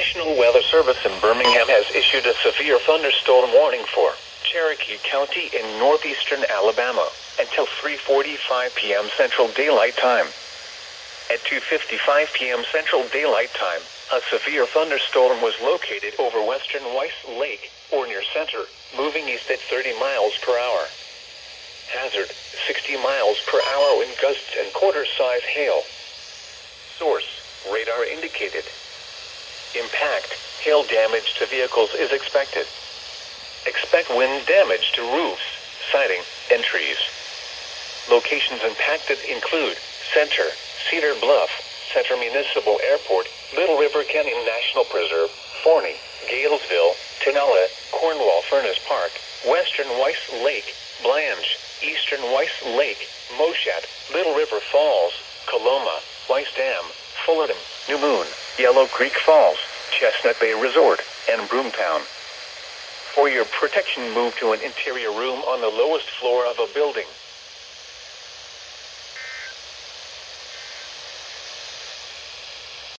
National Weather Service in Birmingham has issued a severe thunderstorm warning for Cherokee County in northeastern Alabama until 3:45 p.m. Central Daylight Time. At 2:55 p.m. Central Daylight Time, a severe thunderstorm was located over western Weiss Lake, or near center, moving east at 30 miles per hour. Hazard, 60 miles per hour wind gusts and quarter-size hail. Source, radar indicated. Impact, hail damage to vehicles is expected. Expect wind damage to roofs, siding, and trees. Locations impacted include Center, Cedar Bluff, Center Municipal Airport, Little River Canyon National Preserve, Forney, Galesville, Tenalla, Cornwall Furnace Park, Western Weiss Lake, Blanche, Eastern Weiss Lake, Moshat, Little River Falls, Coloma, Weiss Dam, Fullerton, New Moon, Yellow Creek Falls, Chestnut Bay Resort, and Broomtown. For your protection, move to an interior room on the lowest floor of a building.